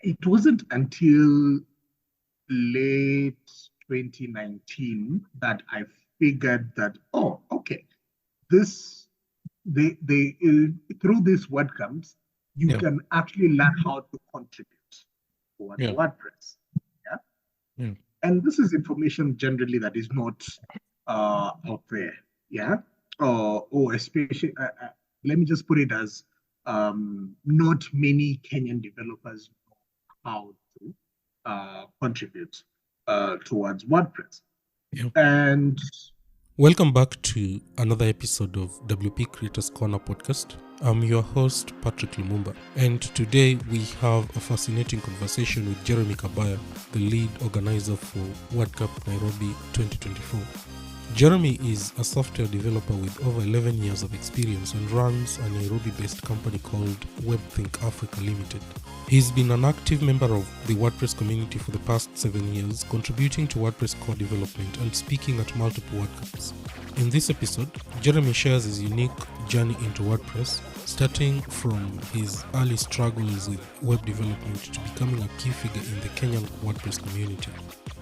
it wasn't until late 2019 that I figured that, oh, okay, this they through these WordCamps, you Yeah. can actually learn how to contribute towards Yeah. WordPress. Yeah. Yeah. And this is information generally that is not out there. Yeah. Or especially, let me just put it as not many Kenyan developers know how to contribute towards WordPress. Yeah. And Welcome back to another episode of WP Creators Corner podcast. I'm your host, Patrick Lumumba, and today we have a fascinating conversation with Jeremy Kabaya, the lead organizer for WordCamp Nairobi 2024. Jeremy is a software developer with over 11 years of experience and runs a Nairobi-based company called WebThink Africa Limited. He's been an active member of the WordPress community for the past 7 years, contributing to WordPress core development and speaking at multiple WordCamps. In this episode, Jeremy shares his unique journey into WordPress, starting from his early struggles with web development to becoming a key figure in the Kenyan WordPress community.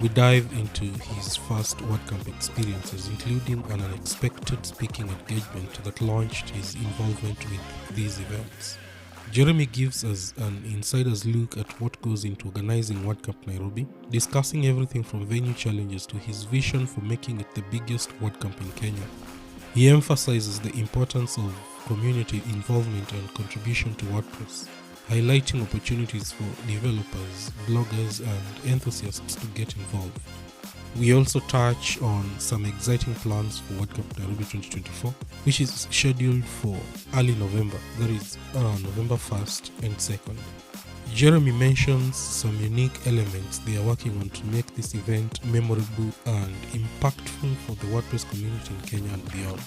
We dive into his first WordCamp experiences, including an unexpected speaking engagement that launched his involvement with these events. Jeremy gives us an insider's look at what goes into organizing WordCamp Nairobi, discussing everything from venue challenges to his vision for making it the biggest WordCamp in Kenya. He emphasizes the importance of community involvement and contribution to WordPress, highlighting opportunities for developers, bloggers, and enthusiasts to get involved. We also touch on some exciting plans for WordCamp Nairobi 2024, which is scheduled for early November, that is November 1st and 2nd. Jeremy mentions some unique elements they are working on to make this event memorable and impactful for the WordPress community in Kenya and beyond.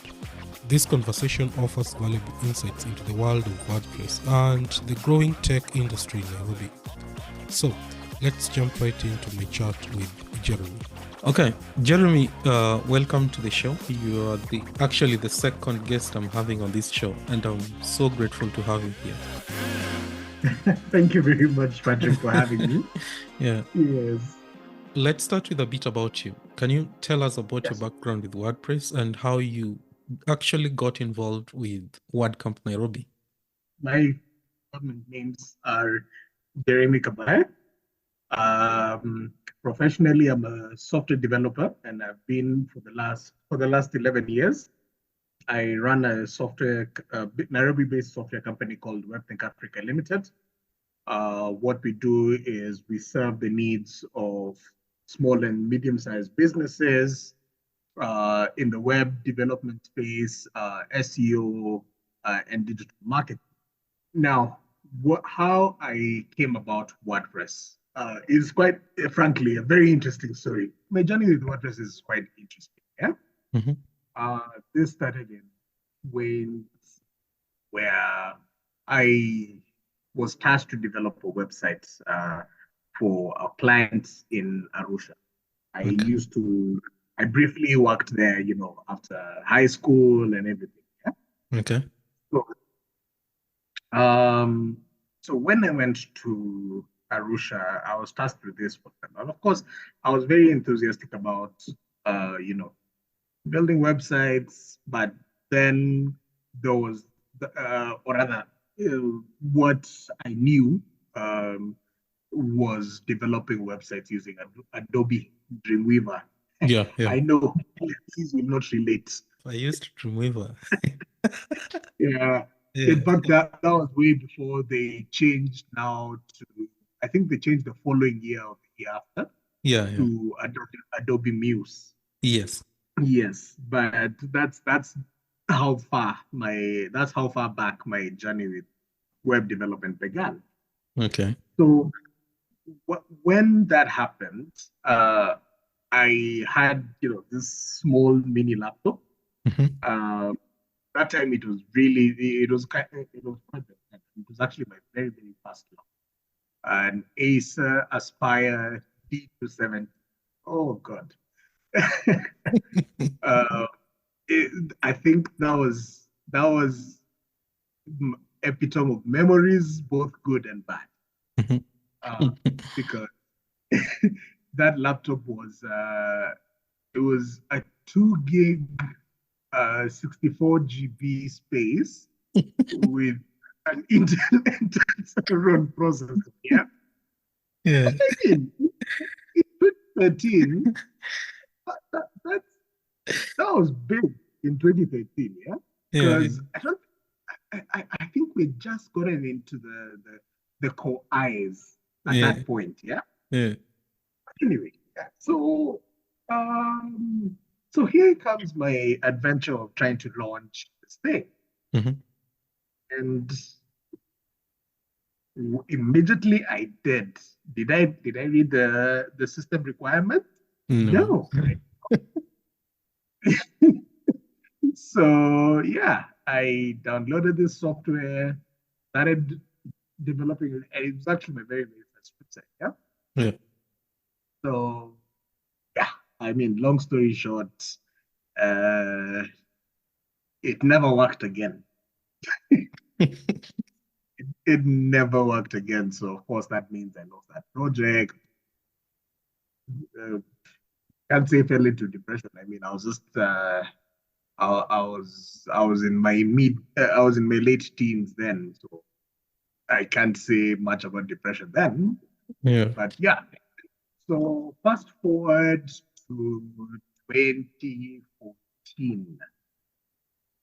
This conversation offers valuable insights into the world of WordPress and the growing tech industry in Nairobi. So, let's jump right into my chat with Jeremy. Okay, Jeremy, welcome to the show. You are actually the second guest I'm having on this show, and I'm so grateful to have you here. thank you very much, Patrick, for having me. Yeah. Yes. Let's start with a bit about you. Can you tell us about Yes. your background with WordPress and how you actually got involved with WordCamp Nairobi? My government names are Jeremy Kabaya. Professionally, I'm a software developer, and I've been for the last 11 years. I run a Nairobi-based software company called WebThink Africa Limited. What we do is we serve the needs of small and medium-sized businesses in the web development space, SEO, and digital marketing. Now, how I came about WordPress is quite, frankly, a very interesting story. My journey with WordPress is quite interesting. Yeah. This started in Wales, where I was tasked to develop a website for our clients in Arusha. I briefly worked there, after high school and everything. Yeah. Okay. So when I went to Arusha, I was tasked with this for them. And of course, I was very enthusiastic about, building websites, but then there was, what I knew was developing websites using Adobe Dreamweaver. Yeah. I know, please will not relate. I used Dreamweaver. Yeah. In fact, that was way before they changed now to, I think they changed the following year or the year after to Adobe Muse. Yes. Yes, but that's how far back my journey with web development began. Okay. So when that happened, I had this small mini laptop. That time it was quite it was actually my very, very first laptop. An Acer Aspire D270. Oh God. I think that was epitome of memories, both good and bad. because that laptop was it was a 2 gig 64 GB space with an Intel run processor. Yeah. Yeah. I mean, in 2013, that was big in 2013, yeah? Yeah. Because I think we just gotten into the core eyes at Yeah. that point, yeah? Yeah. Anyway, yeah. So here comes my adventure of trying to launch this thing. Mm-hmm. And immediately I did. Did I read the system requirement? No. No. So yeah, I downloaded this software, started developing it, and it was actually my very first website. Yeah. Yeah. So yeah, I mean, long story short, uh, it never worked again. It never worked again. So of course that means I lost that project. Uh, can't say fell into depression. I mean, I was just I was in my I was in my late teens then, so I can't say much about depression then. Yeah. But yeah, so fast forward to 2014.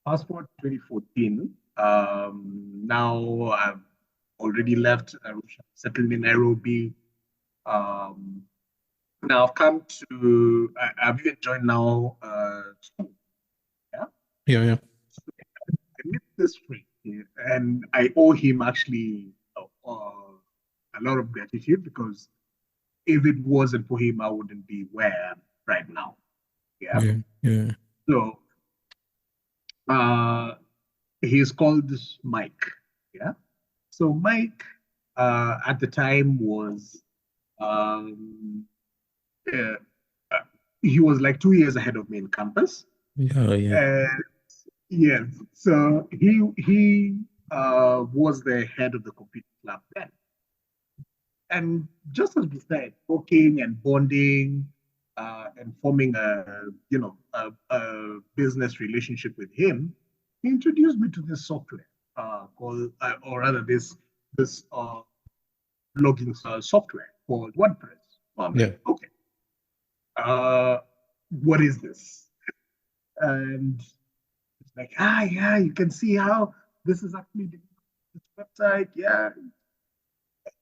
Fast forward to 2014. Now I've already left Arusha, settled in Nairobi. Um, Now I've come to, I've even joined now school. Yeah. Yeah. Yeah. So I met this friend here, and I owe him actually a lot of gratitude because if it wasn't for him, I wouldn't be where I am right now. Yeah. Yeah. Yeah. So uh, he's called Mike. Yeah. So Mike at the time was um, uh, uh, he was like 2 years ahead of me in campus. Yeah. Yeah. And yes, so he was the head of the computer club then. And just as we started talking and bonding and forming a business relationship with him, he introduced me to this software called, or rather this blogging software called WordPress. So I'm Yeah. like, okay, uh, what is this? And it's like, yeah, you can see how this is actually this website, yeah.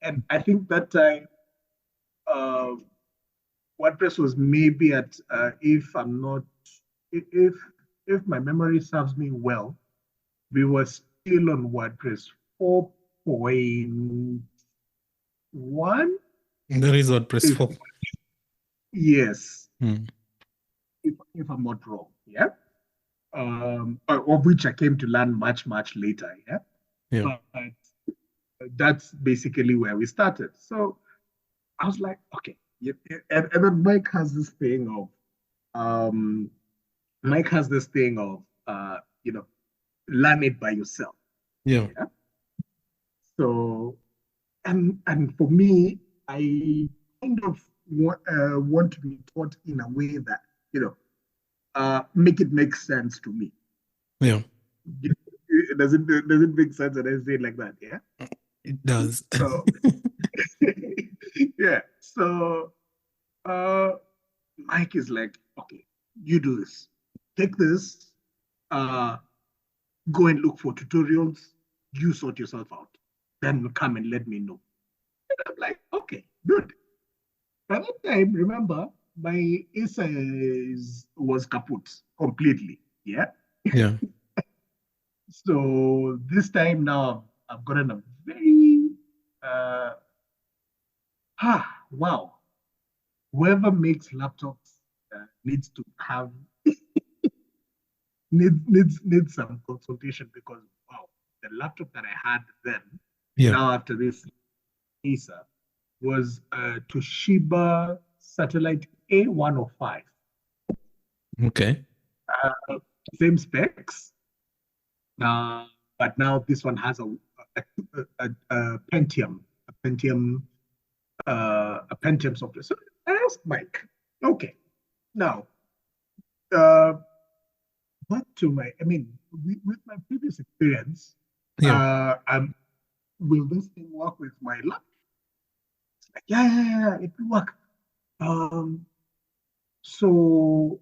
And I think that time, uh, WordPress was maybe at, if I'm not, if my memory serves me well, we were still on WordPress 4.1. There is WordPress If 4. yes, Mm. if I'm not wrong, yeah. Of which I came to learn much later, yeah. Yeah. But that's basically where we started. So I was like, okay, yeah, and then um, Mike has this thing of, learn it by yourself. Yeah. Yeah. So, and for me, I kind of want to be taught in a way that, make it make sense to me. Yeah. Does it make sense when I say it like that? Yeah. It does. So, yeah. So, uh, Mike is like, okay, you do this. Take this, uh, go and look for tutorials, you sort yourself out. Then come and let me know. And I'm like, okay, good. By that time, remember, my was kaput completely. Yeah. Yeah. So this time now, I've gotten a very, uh, wow. Whoever makes laptops needs to have needs some consultation because wow, the laptop that I had then, Yeah. now after this Acer, was a Toshiba Satellite A105. Okay. Same specs, but now this one has a Pentium, a Pentium software. So I asked Mike, okay, now, back to with my previous experience, Yeah. Will this thing work with my lab? It's like, yeah, it will work. Um, so,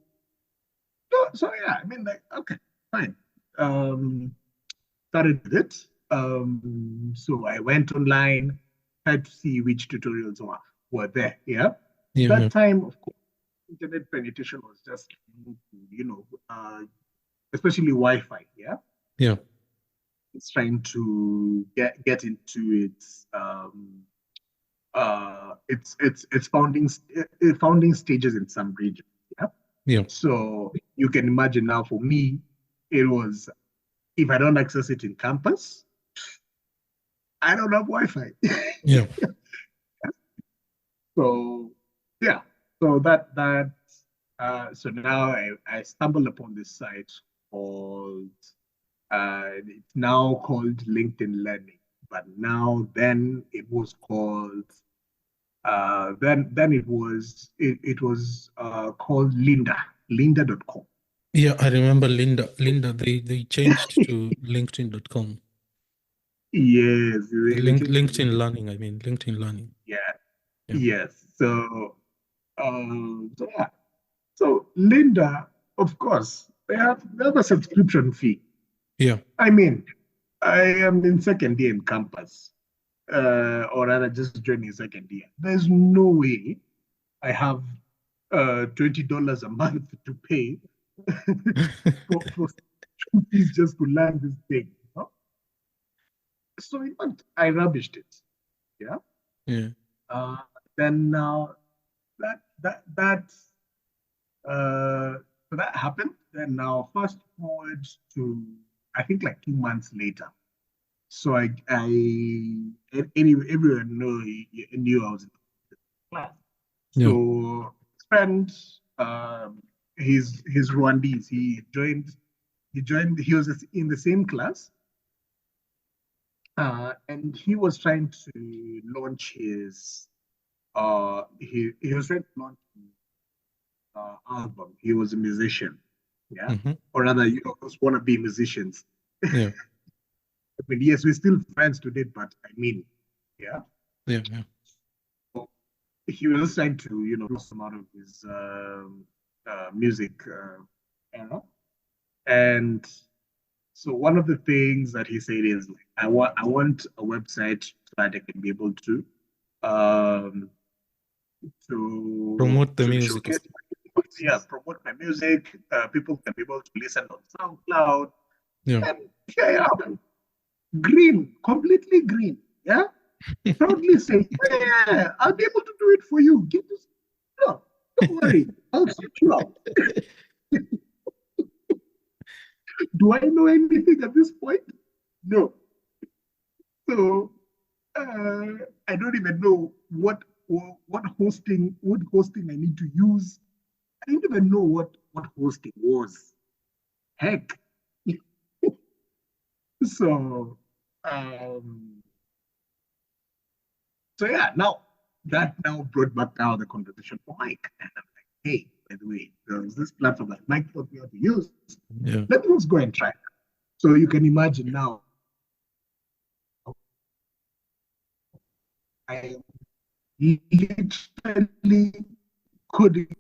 yeah, okay, fine. Started with it. So I went online, tried to see which tutorials were there. Yeah. Yeah. That time, of course, internet penetration was just, especially Wi-Fi. Yeah. Yeah. It's trying to get into its founding stages in some regions. Yeah. Yeah. So you can imagine now for me, it was, if I don't access it in campus, I don't have Wi-Fi. Yeah. So yeah, so so now I stumbled upon this site called it's now called LinkedIn Learning, but then it was called it was called lynda.com. Yeah, I remember Linda. They changed to LinkedIn.com. Yes, they changed to LinkedIn LinkedIn. Learning, I mean, LinkedIn Learning. Yeah, Yeah. yes. So yeah. So Linda, of course, they have a subscription fee. Yeah. I mean, I am in second year in campus, or rather just joining second year. There's no way I have $20 a month to pay for fees just to learn this thing. You know? So in fact, I rubbished it. Yeah. Yeah. Uh, then now that that that so that happened. Then now fast forward to I think like 2 months later. So everyone knew I was in the class. Yeah. So friend, his Rwandese, he was in the same class, and he was trying to launch he was trying to launch album. He was a musician, yeah, Mm-hmm. or rather, those wannabe musicians. Yeah. I mean, yes, we're still friends today, but I mean, yeah. Yeah. Yeah. So he was trying to, do some out of his music era, and so one of the things that he said is like, I want a website so that I can be able um, Promote the to music. showcase promote my music. People can be able to listen on SoundCloud. Yeah. And yeah, green, completely green. Yeah, proudly say, yeah, I'll be able to do it for you. Get this. No, don't worry, I'll sort you out. Do I know anything at this point? No. So I don't even know what hosting I need to use. I didn't even know what hosting was. Heck. So um, so yeah, that brought back now the conversation for Mike. And I'm like, hey, by the way, there's this platform that Mike taught me how to use. Yeah. Let's go and try. So you can imagine now, I literally coding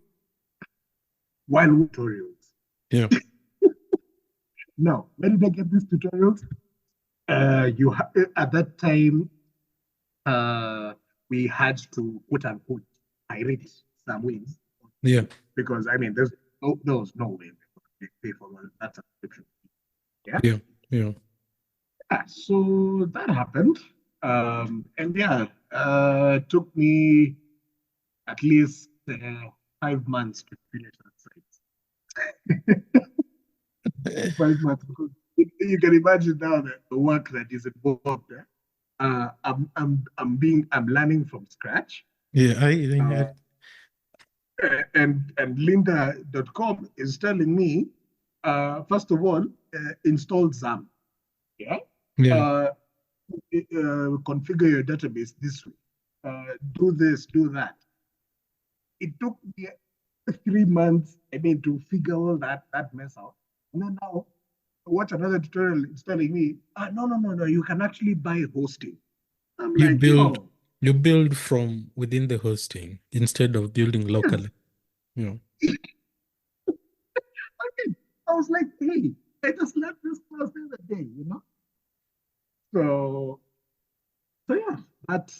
while tutorials. Yeah. Now, where did I get these tutorials? At that time, we had to quote unquote pirate some ways. Yeah. Because I mean, there was no way they pay for that subscription. Yeah. Yeah. Yeah. So that happened. And yeah, it took me at least 5 months to finish that site. 5 months, because you can imagine now the work that is involved there. I'm learning from scratch. Yeah. And lynda.com is telling me, first of all, install XAMPP. Yeah. Yeah. Configure your database this way. do this, do that. It took me 3 months, to figure all that mess out. And then now, watch another tutorial. It's telling me, no, you can actually buy hosting. I'm You like, build yo, you build from within the hosting instead of building yes. locally. Yeah. I was like, hey, I just left this class the other day. So, so yeah, that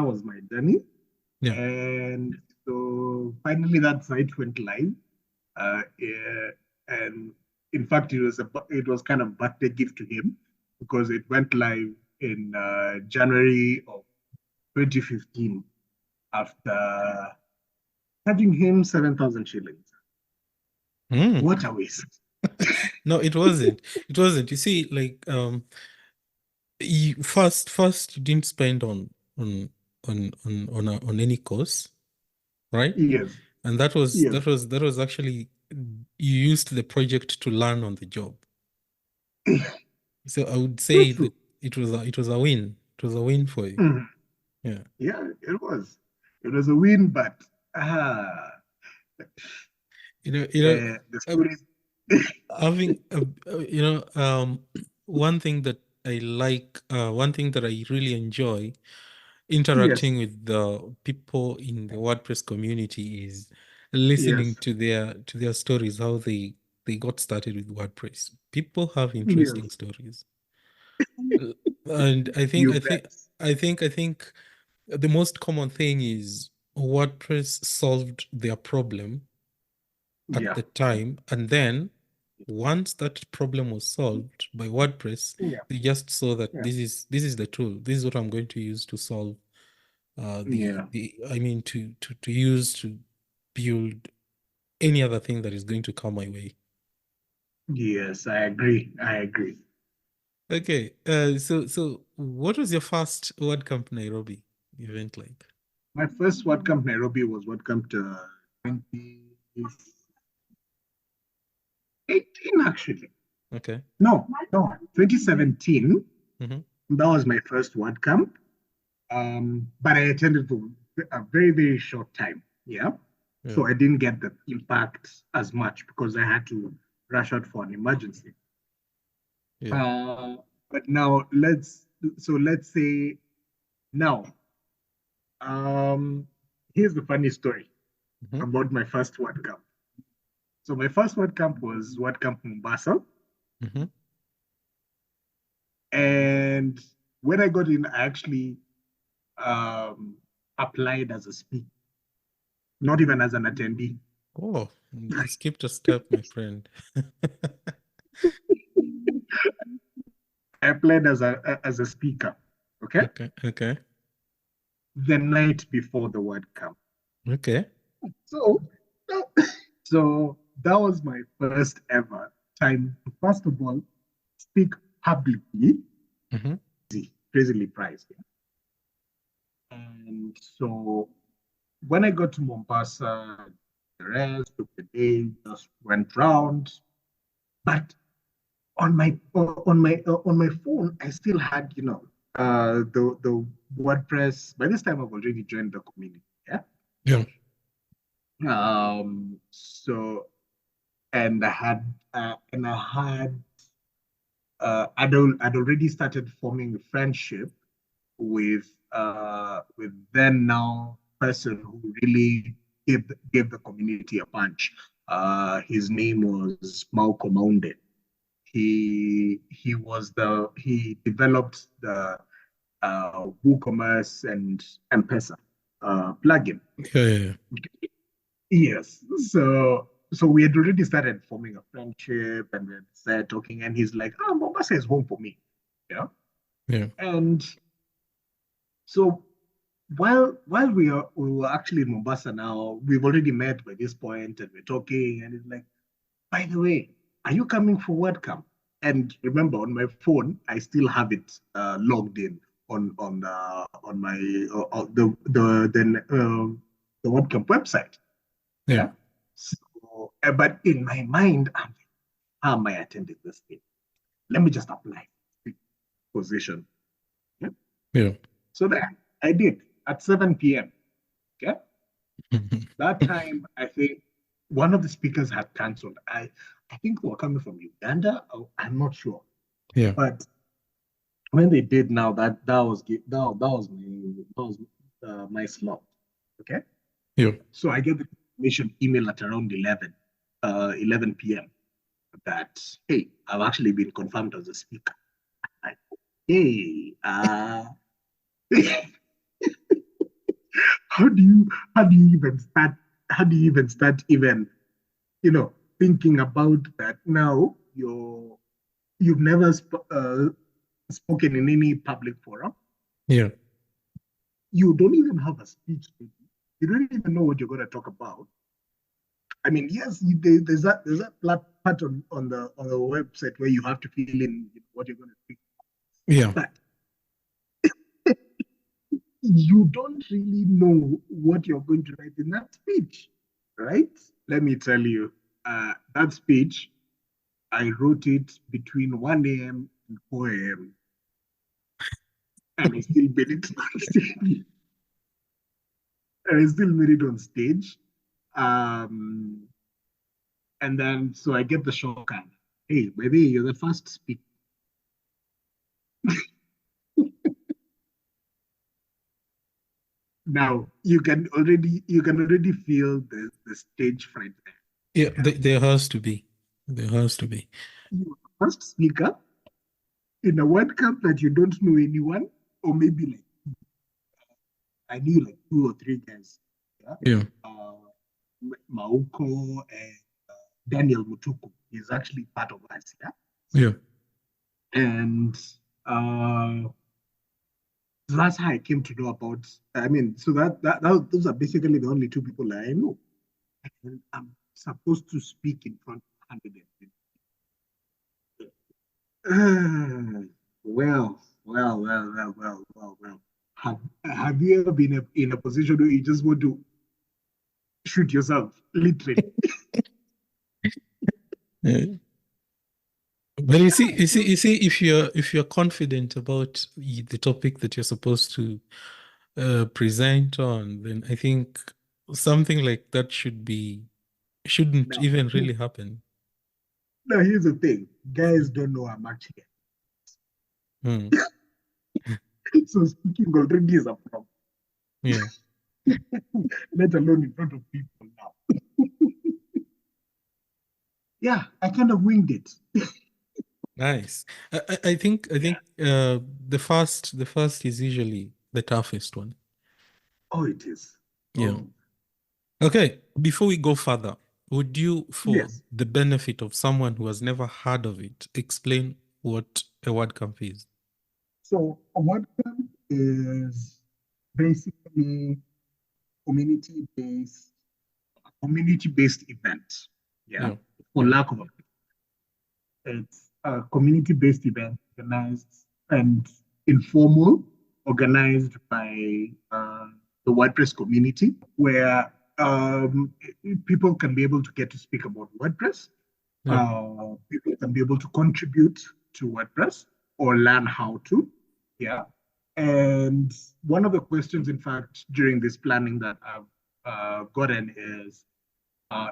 was my journey. Yeah. And so finally that site went live. And in fact, it was kind of birthday gift to him because it went live in January of 2015 after charging him 7,000 shillings. Mm. What a waste. No, it wasn't. It wasn't. You see, like you first you didn't spend on any course, right? Yes, And that was yes, that was that was actually you used the project to learn on the job. So I would true, say that true. it was a win. It was a win for you. Mhm. Yeah. Yeah, it was. It was a win, but uh, the Um, stories. having one thing that I like, one thing that I really enjoy Yes, interacting with the people in the WordPress community is listening yes, to their stories, how they got started with WordPress. People have interesting yes, stories. And I think you I bet. think I think the most common thing is WordPress solved their problem at Yeah, the time, and then once that problem was solved by WordPress, yeah, they just saw that yeah, this is the tool. This is what I'm going to use to solve yeah. the I mean to use to build any other thing that is going to come my way. Yes, I agree. I agree. Okay, so what was your first WordCamp Nairobi event like? My first WordCamp Nairobi was WordCamp 2018, actually. Okay. No, 2017. Mm-hmm. That was my first WordCamp. But I attended for a very, very short time. Yeah. Yeah. So I didn't get the impact as much because I had to rush out for an emergency. Yeah. Uh, but now let's say now, um, here's the funny story Mm-hmm. about my first WordCamp. So my first WordCamp was WordCamp Mombasa. Mm-hmm. And when I got in, I actually um, applied as a speaker, not even as an attendee. Oh, you skipped a step, my friend. I applied as a speaker, okay, Okay. Okay. the night before the WordCamp. Okay. So, so that was my first ever time to, first of all, speak publicly, Mm-hmm. crazily priced. And so when I got to Mombasa, the rest of the day just went round. But on my phone, I still had the WordPress. By this time, I've already joined the community. Yeah. Yeah. So I'd already started forming a friendship with then now person who really gave the community a punch. His name was Malcolm Maunde. He developed the WooCommerce and M-Pesa plugin. Yeah. Yeah. Yes. So we had already started forming a friendship and we had started talking, and he's like, "Oh, Mombasa is home for me." Yeah. Yeah. And so while we were actually in Mombasa now, we've already met by this point and we're talking, and it's like, by the way, are you coming for WordCamp? And remember, on my phone, I still have it logged in on my the WordCamp website. Yeah. Yeah. So, but in my mind, I'm like, how am I attending this thing? Let me just apply position. Yeah. Yeah. So there, I did. at 7 p.m. Okay. That time, I think one of the speakers had cancelled. I think they were coming from Uganda. I'm not sure. Yeah. But when they did now, that was my slot. Okay. Yeah. So I get the information email at around 11 p.m. that, hey, I've actually been confirmed as a speaker. Like, hey, how do you even start? How do you even start you know thinking about that now? You've never spoken in any public forum. Yeah. You don't even have a speech. You don't even know what you're going to talk about. I mean, yes, there's that part on the website where you have to fill in what you're going to speak, Yeah. but you don't really know what you're going to write in that speech, right? Let me tell you, that speech, I wrote it between 1 a.m. and 4 a.m. and I still made it on stage. And I still made it on stage. Um, and then, so I get the shock and, hey, baby, you're the first speaker. Now you can already feel the stage fright there. Yeah. There has to be. There has to be. You're the first speaker in a WordCamp that you don't know anyone, or maybe like I knew like 2 or 3 guys. Yeah. Yeah. Mauko and Daniel Mutuku is actually part of us. Yeah. Yeah. And so that's how I came to know about. I mean, so those are basically the only two people I know. And I'm supposed to speak in front of 100. Well. Have you ever been in a position where you just want to shoot yourself, literally? Yeah. But you see, if you're confident about the topic that you're supposed to present on, then I think something like that shouldn't Now, even really happen. now here's the thing: guys don't know I'm actually. Hmm. So speaking already is a problem, Yeah. let alone in front of people now. Yeah, I kind of winged it. Nice. I think Yeah. the first is usually the toughest one. Oh, it is. Yeah. Oh, Okay. Before we go further, would you, for yes. the benefit of someone who has never heard of it, explain what a WordCamp is? So a WordCamp is basically community-based community-based event. Yeah, Yeah. for Yeah. lack of a it's a community-based event organized and informal, organized by the WordPress community, where people can be able to get to speak about WordPress. Yeah. People can be able to contribute to WordPress or learn how to. Yeah. And one of the questions, in fact, during this planning that I've gotten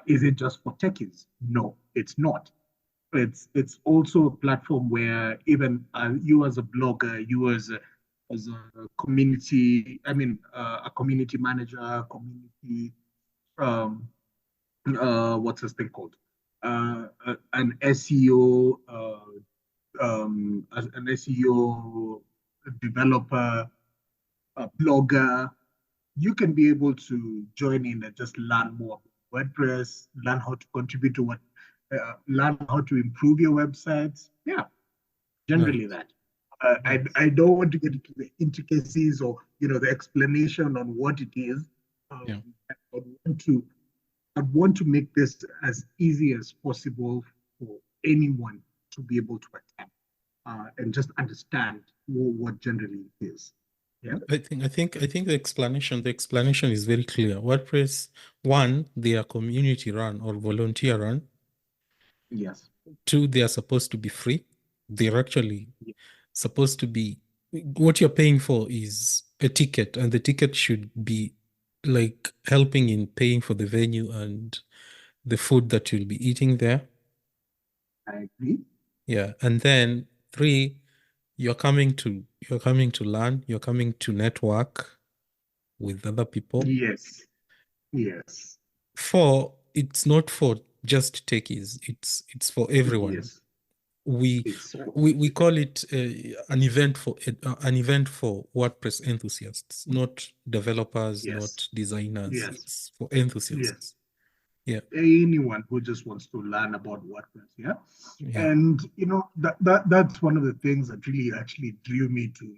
is it just for techies? No, it's not. It's also a platform where even you as a blogger, you as a community, a community manager, community, um, what's this thing called? An SEO, an SEO developer, a blogger, you can be able to join in and just learn more about WordPress, learn how to contribute to learn how to improve your websites. Yeah, generally Nice. that. I don't want to get into the intricacies or the explanation on what it is. Yeah. I want to make this as easy as possible for anyone to be able to attend and just understand what generally it is. Yeah. I think the explanation is very clear. WordPress, one, they are community run or volunteer run. Yes. Two, they are supposed to be free. They're actually Yeah. supposed to be, what you're paying for is a ticket, and the ticket should be like helping in paying for the venue and the food that you'll be eating there. I agree. Yeah. And then 3, you're coming to learn, you're coming to network with other people. Yes. Yes. 4, it's not for just techies, it's for everyone. Yes. We It's we call it an event for WordPress enthusiasts, not developers, yes. not designers. Yes. It's for Yes. enthusiasts. Yeah. Anyone who just wants to learn about WordPress, yeah. Yeah. And that's one of the things that really actually drew me to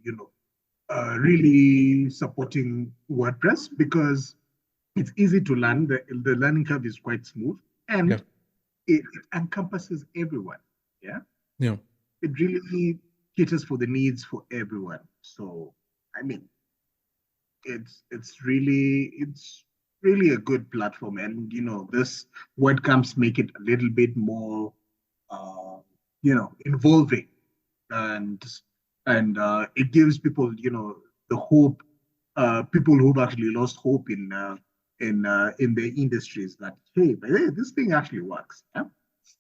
really supporting WordPress, because it's easy to learn. The learning curve is quite smooth, and Yeah. it encompasses everyone. Yeah, Yeah. it really caters for the needs for everyone. So I mean, it's really a good platform, and this WordCamps make it a little bit more involving, and it gives people the hope, people who've actually lost hope in the industries, that hey, this thing actually works. Yeah.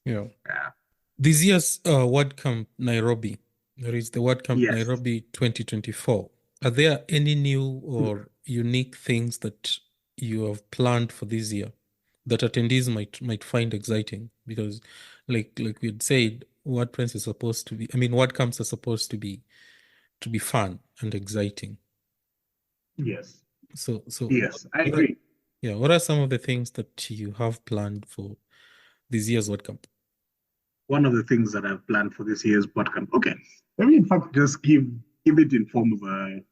Yeah. Yeah. This year's WordCamp Nairobi, there is the WordCamp Yes. Nairobi 2024. Are there any new or unique things that you have planned for this year that attendees might find exciting? Because, like we had said, WordPress is supposed to be. I mean, WordCamps are supposed to be fun and exciting. Yes. So Yes, I agree. yeah, what are some of the things that you have planned for this year's WordCamp? One of the things that I've planned for this year's podcast. Okay, let me in fact just give it in form of a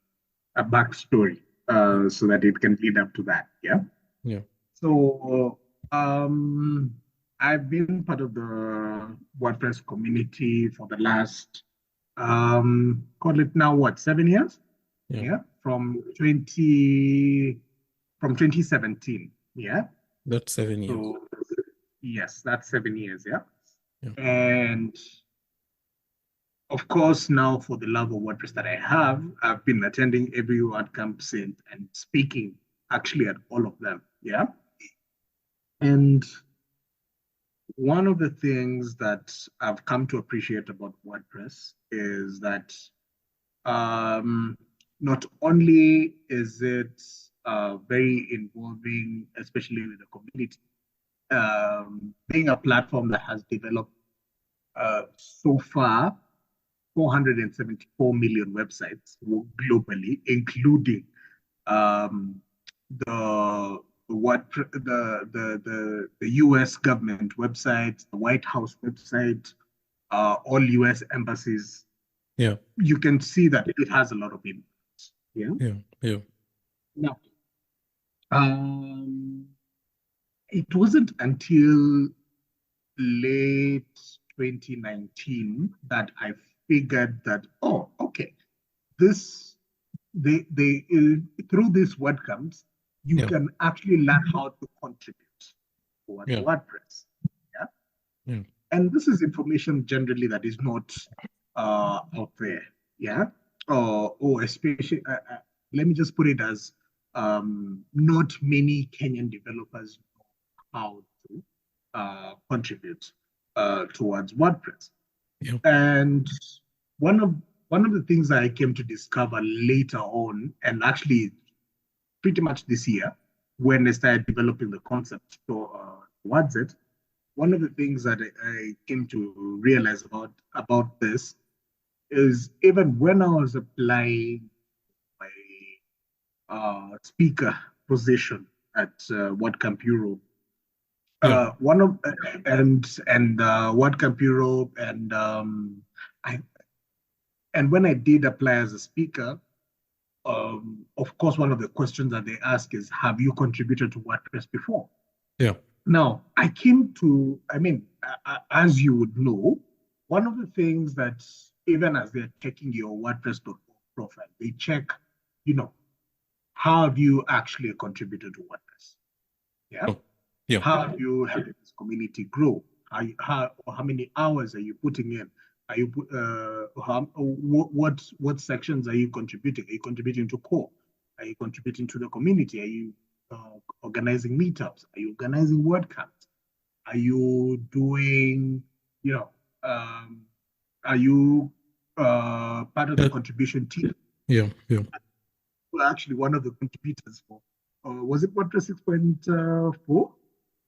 backstory, so that it can lead up to that. Yeah. Yeah. So I've been part of the WordPress community for the last call it now what, 7 years? Yeah. Yeah, from 2017. Yeah. That's 7 years. So yes, that's 7 years. Yeah. Yeah. And of course, now for the love of WordPress that I have, I've been attending every WordCamp since and speaking actually at all of them. Yeah. And one of the things that I've come to appreciate about WordPress is that not only is it very involving, especially with the community, being a platform that has developed so far 474 million websites globally, including the US government website, the White House website, all US embassies. Yeah. You can see that it has a lot of influence. Yeah. Yeah. Yeah. Now, it wasn't until late 2019 that I figured that, oh, okay, this they through these WordCamps, you can actually learn how to contribute towards WordPress. Yeah? Yeah. And this is information generally that is not out there. Yeah. Or especially, let me just put it as not many Kenyan developers know how to contribute towards WordPress. Yeah. And one of the things I came to discover later on, and pretty much this year, when I started developing the concept towards it, one of the things that I came to realize about this is, even when I was applying my speaker position at WordCamp Europe, one of WordCamp Europe, and when I did apply as a speaker, of course, one of the questions that they ask is, have you contributed to WordPress before? Yeah. Now, I came to, as you would know, one of the things that, even as they're checking your WordPress.org profile, they check, how have you actually contributed to WordPress? Yeah. Oh, yeah. How have you helped this community grow? How many hours are you putting in? Are you what sections are you contributing? Are you contributing to core? Are you contributing to the community? Are you organizing meetups? Are you organizing WordCamps? Are you doing, you know, are you part of the Uh, contribution team? yeah, yeah. Well, actually, one of the contributors for, was it WordPress 6.4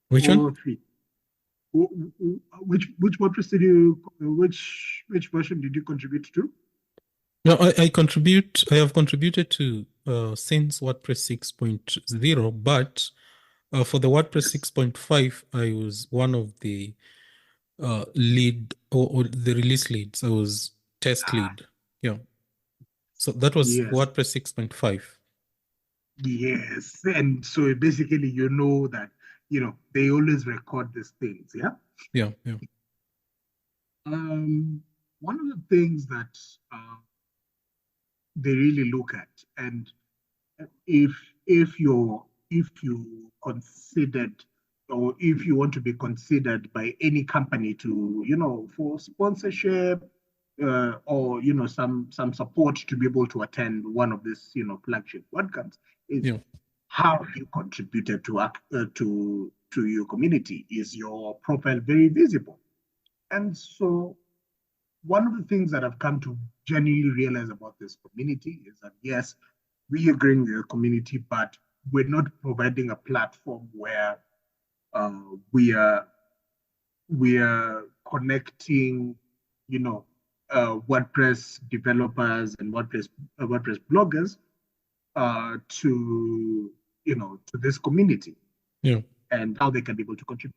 Which one? or 3? Which WordPress did you, which version did you contribute to? No, I have contributed to since WordPress 6.0, but for the WordPress Yes. 6.5, I was one of the lead or the release leads. I was test Ah, lead. Yeah. So that was yes. WordPress 6.5. Yes. And so basically, you know that, they always record these things. Yeah. Yeah, yeah, Um, One of the things that they really look at, and if you considered, or if you want to be considered by any company to, for sponsorship, or some support to be able to attend one of these flagship WordCamps, is yeah, how you contributed to your community. Is your profile very visible? And so one of the things that I've come to genuinely realize about this community is that, yes, we are growing the community, but we're not providing a platform where uh, we are we are connecting, you know, WordPress developers and WordPress bloggers to to this community yeah, and how they can be able to contribute.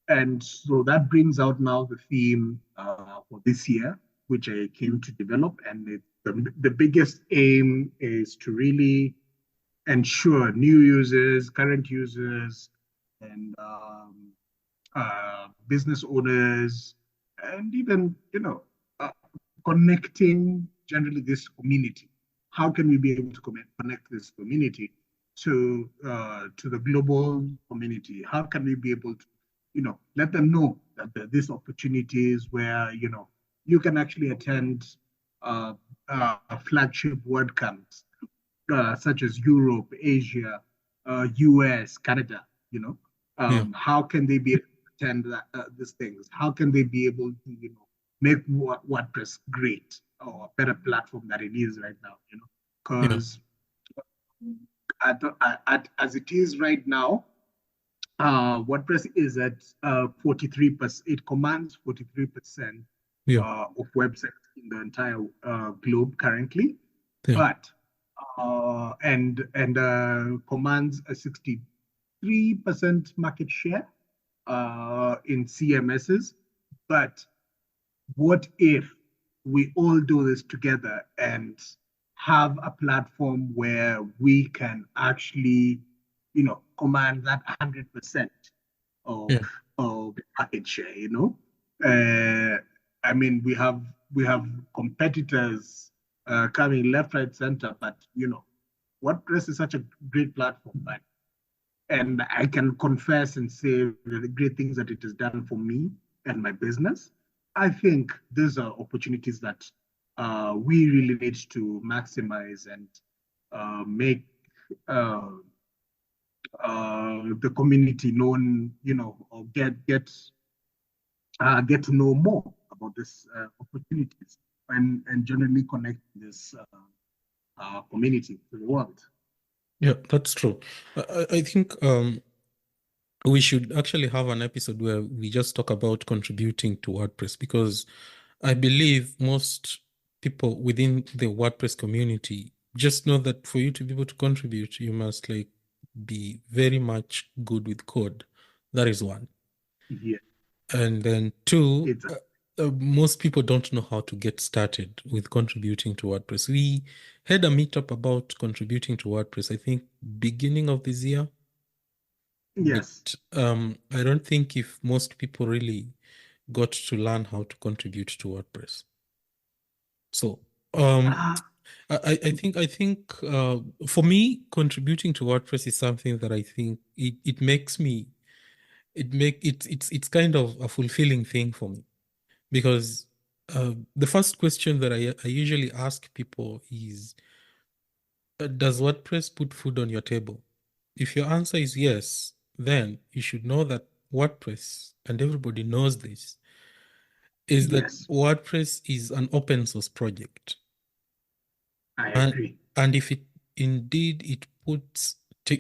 And so that brings out now the theme for this year, which I came to develop. And the biggest aim is to really ensure new users, current users, and business owners, and even, connecting generally this community. How can we be able to connect this community to the global community? How can we be able to, let them know that there are these opportunities where you can actually attend uh, flagship WordCamps such as Europe, Asia, US, Canada. yeah, How can they be able to attend these things? How can they be able to, make WordPress great or a better platform that it is right now? yeah, Because as it is right now, WordPress is at 43%. It commands 43% yeah, of websites in the entire globe currently, yeah, but and commands a 63% market share in CMSs. But what if we all do this together and have a platform where we can actually, command that 100% of yeah, of market share? Uh, I mean, we have competitors coming left, right, center, but WordPress is such a great platform, and I can confess and say the great things that it has done for me and my business. I think these are opportunities that we really need to maximize and make uh, the community known, or get to know more about these opportunities and generally connect this community to the world. yeah. That's true. I think we should actually have an episode where we just talk about contributing to WordPress, because I believe most people within the WordPress community just know that for you to be able to contribute, you must like be very much good with code. That is one. Yeah, And then two, it's most people don't know how to get started with contributing to WordPress. We had a meetup about contributing to WordPress, I think beginning of this year, yes. but I don't think if most people really got to learn how to contribute to WordPress. So um, Uh, I think for me, contributing to WordPress is something that I think it makes me it's kind of a fulfilling thing for me, because the first question that I usually ask people is Does WordPress put food on your table? If your answer is yes, then you should know that WordPress, and everybody knows this, is that Yes, WordPress is an open source project. I And agree. and if it indeed it puts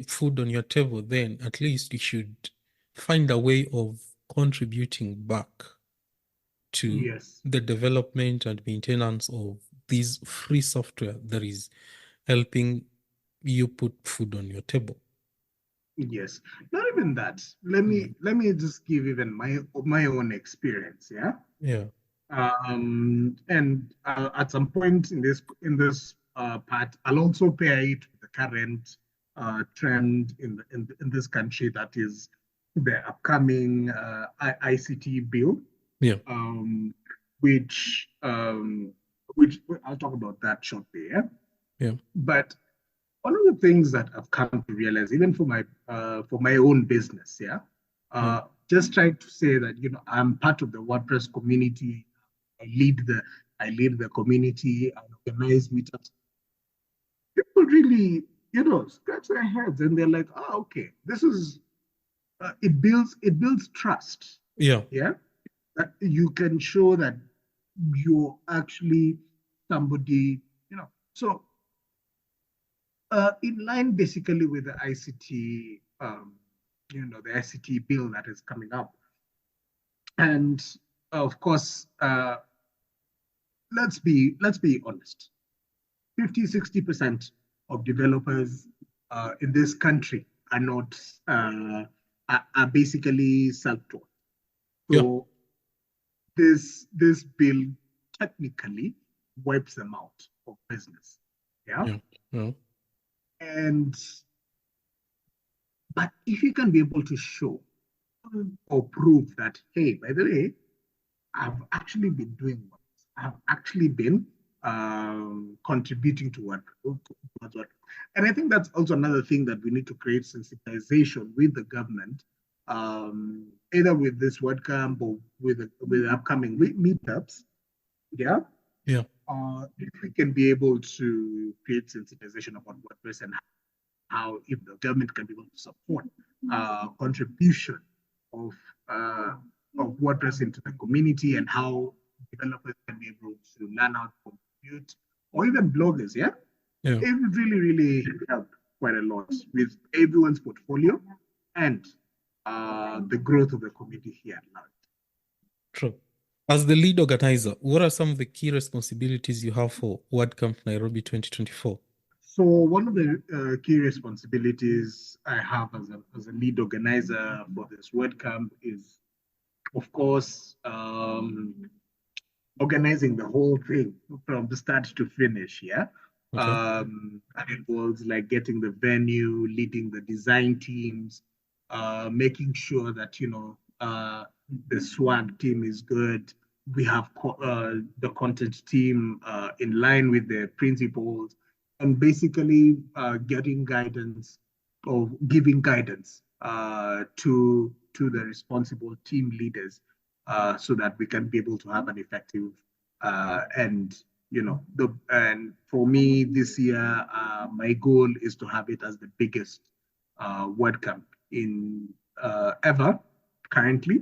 food on your table, then at least you should find a way of contributing back to Yes, the development and maintenance of this free software that is helping you put food on your table. yes. Not even that. Let me just give even my own experience. Yeah. Yeah. And at some point in this part, I'll also pair it with the current trend in this country, that is the upcoming ICT bill, Yeah. um, which um, which I'll talk about that shortly. Yeah? Yeah. But one of the things that I've come to realize, even for my own business, yeah, Yeah. just trying to say that I'm part of the WordPress community. I lead the I lead the community. I organize meetups. People really, scratch their heads and they're like, "Oh, okay, this is it builds trust." Yeah. Yeah, that you can show that you're actually somebody, So in line basically with the ICT, the ICT bill that is coming up, and of course, let's be honest. 50-60% of developers in this country are not are basically self-taught. Yeah. So this bill technically wipes them out of business. Yeah. Yeah. Yeah. And but if you can be able to show or prove that, hey, by the way, I've actually been doing what I've actually been contributing to what. And I think that's also another thing that we need to create sensitization with the government, either with this WordCamp or with upcoming meetups. Yeah. Yeah. If we can be able to create sensitization about WordPress and how, if the government can be able to support contribution of uh, of WordPress into the community, and how developers can be able to learn how to contribute, or even bloggers, yeah, Yeah. it would really, really help quite a lot with everyone's portfolio and the growth of the community here at large. True. As the lead organizer, what are some of the key responsibilities you have for WordCamp Nairobi 2024? So one of the key responsibilities I have as a lead organizer for this WordCamp is, of course, organizing the whole thing from the start to finish. Yeah. Okay. And it involves like getting the venue, leading the design teams, making sure that the swag team is good. We have the content team in line with the principles, and basically getting guidance or giving guidance to the responsible team leaders, so that we can be able to have an effective and for me this year, my goal is to have it as the biggest WordCamp in ever currently.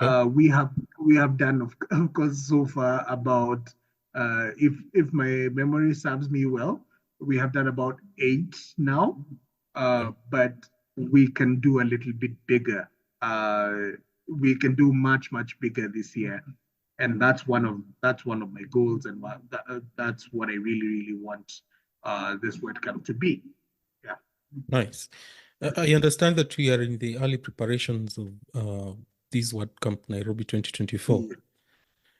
Okay. We have done of course so far about if my memory serves me well, we have done about 8 now, Yeah. but we can do a little bit bigger. We can do much bigger this year, and that's one of my goals, and that's what I really want this WordCamp to be. Yeah. Nice. I understand that we are in the early preparations of this WordCamp Nairobi 2024.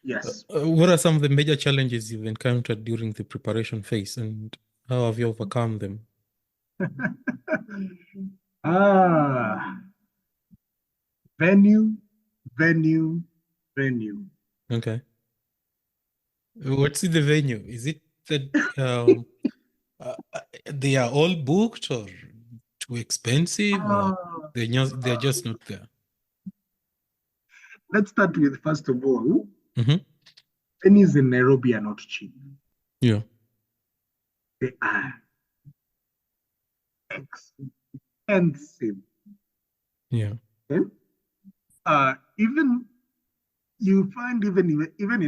Yes. What are some of the major challenges you've encountered during the preparation phase, and how have you overcome them? ah, venue, venue, venue. Okay. What's in the venue? Is it that they are all booked, or too expensive, or Ah, they're just not there? let's start with, first of all, Mm-hmm. venues in Nairobi are not cheap. Yeah. They are. expensive. Yeah. Okay? Even you find even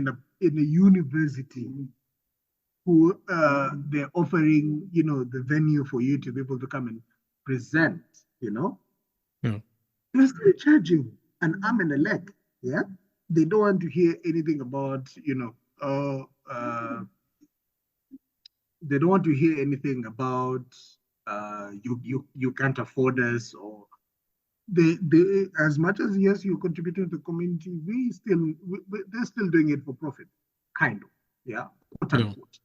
in a university who they're offering, the venue for you to be able to come and present, Yeah. they're still charging an arm and a leg. Yeah. They don't want to hear anything about, they don't want to hear anything about you can't afford us, or they as much as, yes, you're contributing to the community, they're still doing it for profit, kind of. Yeah, quote Yeah. unquote.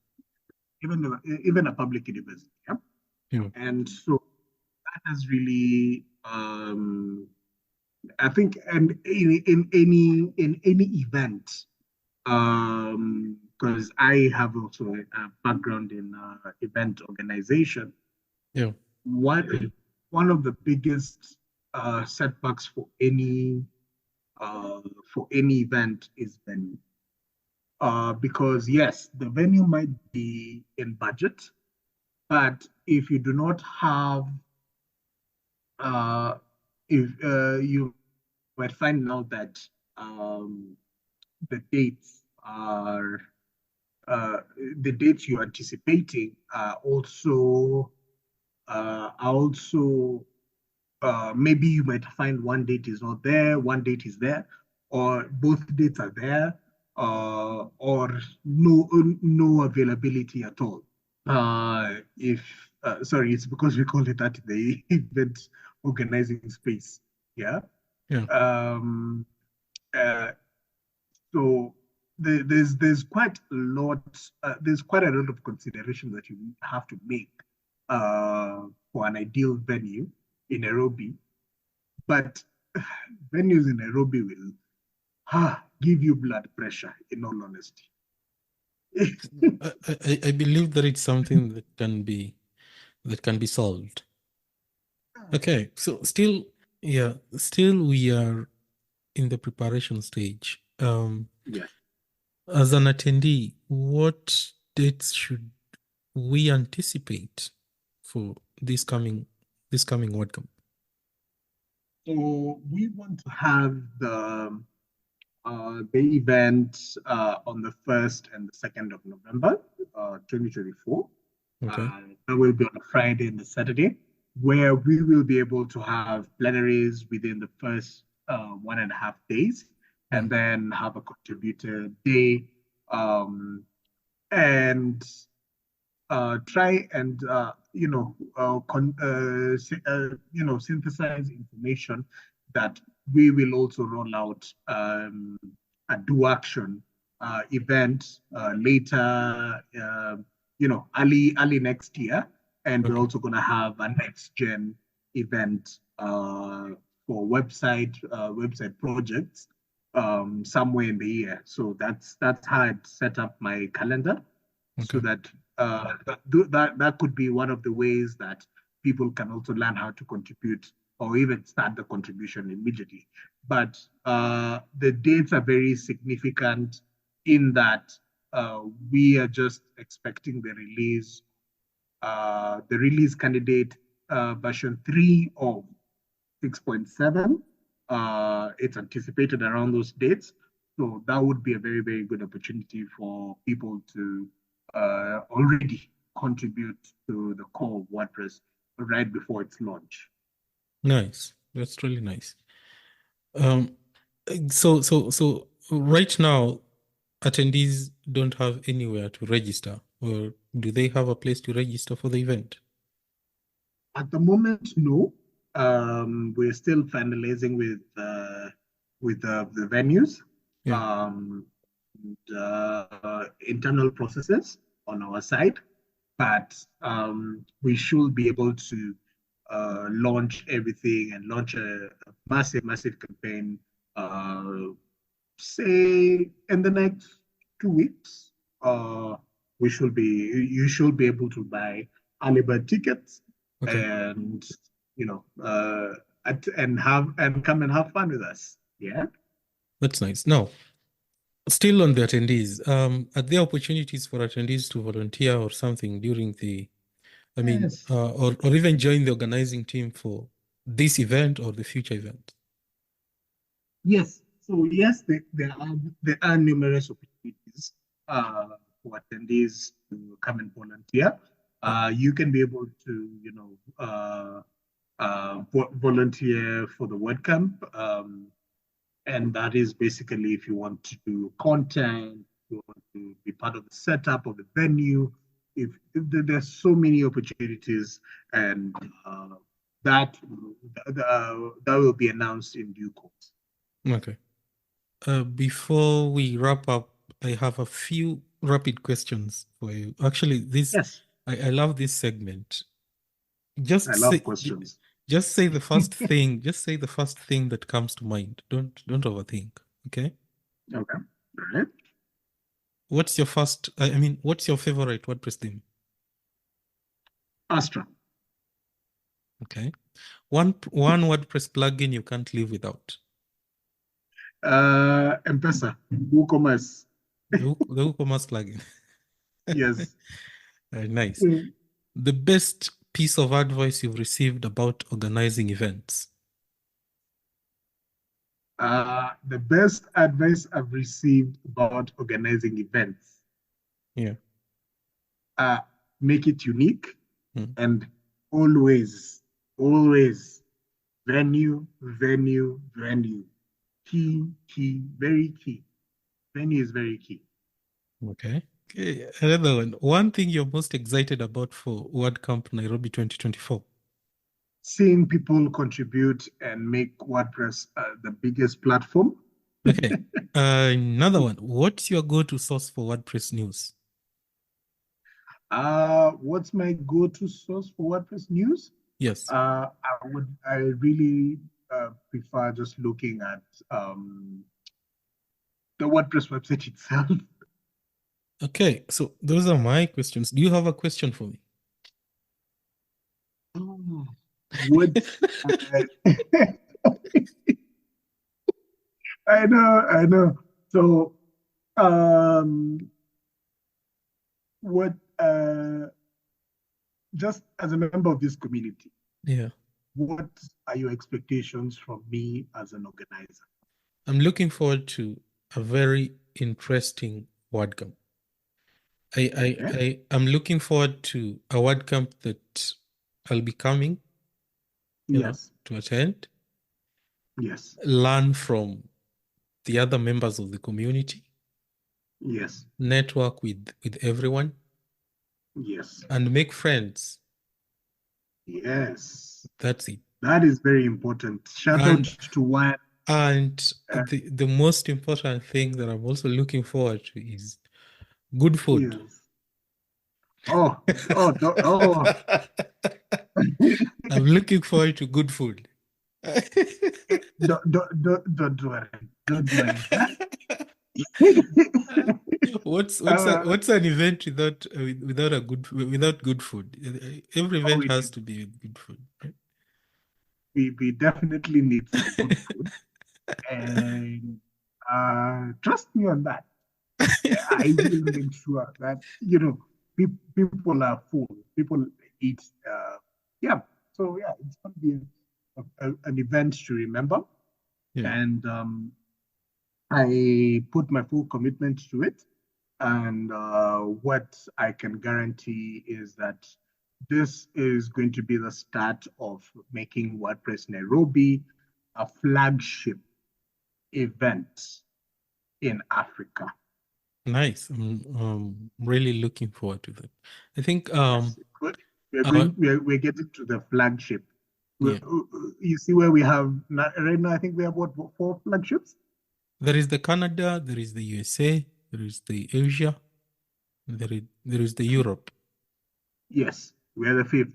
Even a public university. Yeah. Yeah. And so that has really, I think, and in any event, because I have also a background in event organization. Yeah. One of the biggest setbacks for any event is venue. Because yes, the venue might be in budget, but if you do not have, uh, if you might find out that um, the dates are the dates you're anticipating are also maybe you might find one date is not there, one date is there, or both dates are there, or no availability at all. If Sorry, it's because we call it that in the event organizing space. Yeah. Yeah. Um, uh, so there's quite a lot of consideration that you have to make for an ideal venue in Nairobi. But venues in Nairobi will give you blood pressure, in all honesty. I believe that it's something that can be solved. Okay, so still we are in the preparation stage. Yeah. As an attendee, what dates should we anticipate for this coming WordCamp? So we want to have the event on the 1st and the 2nd of November, 2024. Okay. That will be on a Friday and the Saturday, where we will be able to have plenaries within the first 1.5 days, Yeah. and then have a contributor day, and try and synthesize information that we will also roll out a do action event later, early next year, and we're Okay. also going to have a next gen event for website projects somewhere in the year. So that's how I set up my calendar, so Okay. that that could be one of the ways that people can also learn how to contribute, or even start the contribution immediately. But the dates are very significant in that we are just expecting the release candidate version 3 of 6.7. It's anticipated around those dates. So that would be a very, very good opportunity for people to already contribute to the core of WordPress right before its launch. Nice. That's really nice. Um, so right now, attendees don't have anywhere to register, or do they have a place to register for the event? At the moment, no. We're still finalizing with the venues, Yeah. and, internal processes on our side, but we should be able to launch everything and launch a massive campaign, say in the next 2 weeks. You should be able to buy early bird tickets, Okay. and and come and have fun with us. Yeah. That's nice. Now, still on the attendees, are there opportunities for attendees to volunteer or something during the I mean, Yes. or even join the organizing team for this event or the future event? Yes. So yes, there are numerous opportunities for attendees to come and volunteer. Yeah. You can be able to, volunteer for the WordCamp. And that is basically if you want to do content, you want to be part of the setup of the venue. If there's so many opportunities, and that that will be announced in due course. Okay. Before we wrap up, I have a few rapid questions for you. Actually, Yes, I love this segment. I love questions. Just say the first thing. Just say the first thing that comes to mind. Don't overthink. Okay. Okay, all right. What's your first? I mean, what's your favorite WordPress theme? Astra. Okay. One WordPress plugin you can't live without. M-Pesa, WooCommerce. The WooCommerce plugin. Yes. Nice. The best piece of advice you've received about organizing events? The best advice I've received about organizing events. Yeah. Make it unique, Hmm. and always, venue. Key, very key. Venue is very key. Okay. Another one. One thing you're most excited about for WordCamp Nairobi 2024? Seeing people contribute and make WordPress the biggest platform. Okay. Another one. What's your go-to source for WordPress news? What's my go-to source for WordPress news? Yes. I really prefer just looking at the WordPress website itself. Okay. So those are my questions. Do you have a question for me? What I know. So, what just as a member of this community, Yeah. what are your expectations from me as an organizer? I'm looking forward to a very interesting WordCamp. I'm looking forward to a WordCamp that I'll be coming, Yes. to attend, Yes. learn from the other members of the community, Yes. network with everyone, Yes. and make friends. Yes. That's it. That is very important. Shout out to one. And the most important thing that I'm also looking forward to is good food. Yes. Oh. I'm looking forward to good food. Don't worry. Don't worry. What's an event without good food? Every event has to be with good food, right? We definitely need some good food, and trust me on that. I will make sure that people are full. People eat. Yeah. So yeah, it's going to be an event to remember, Yeah. and I put my full commitment to it. And what I can guarantee is that this is going to be the start of making WordPress Nairobi a flagship event in Africa. Nice. I'm really looking forward to that. I think Yes, we're getting to the flagship. Yeah. You see where we have right now. I think we have what, 4 flagships. There is the Canada, there is the USA, there is the Asia, there is the Europe. Yes, we're the 5th.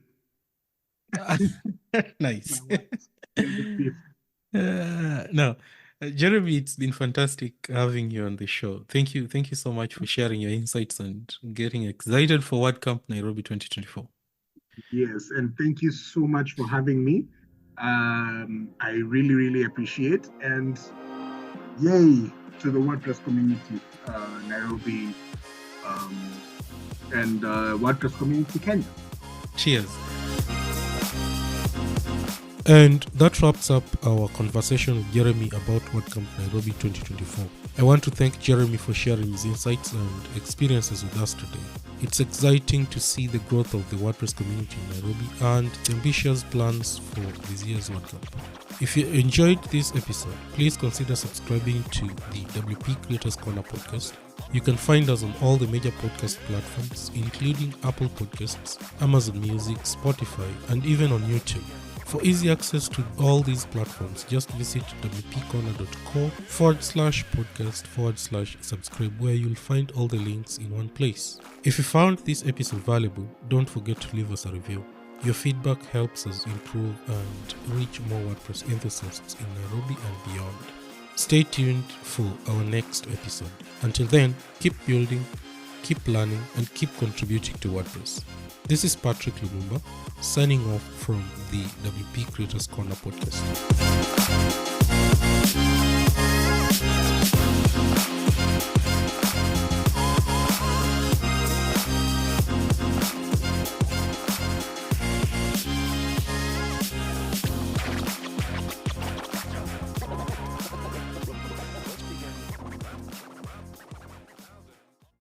Nice. The 5th. No, Jeremy, it's been fantastic having you on the show. Thank you so much for sharing your insights and getting excited for WordCamp Nairobi 2024. Yes, and thank you so much for having me. I really appreciate, and yay to the WordPress community, Nairobi, and WordPress community Kenya. Cheers. And that wraps up our conversation with Jeremy about WordCamp Nairobi 2024. I want to thank Jeremy for sharing his insights and experiences with us today. It's exciting to see the growth of the WordPress community in Nairobi and the ambitious plans for this year's WordCamp. If you enjoyed this episode, please consider subscribing to the WP Creators Corner podcast. You can find us on all the major podcast platforms, including Apple Podcasts, Amazon Music, Spotify, and even on YouTube. For easy access to all these platforms, just visit wpcorner.co/podcast/subscribe, where you'll find all the links in one place. If you found this episode valuable, don't forget to leave us a review. Your feedback helps us improve and reach more WordPress enthusiasts in Nairobi and beyond. Stay tuned for our next episode. Until then, keep building, keep learning, and keep contributing to WordPress. This is Patrick Lumumba, signing off from the WP Creators Corner podcast.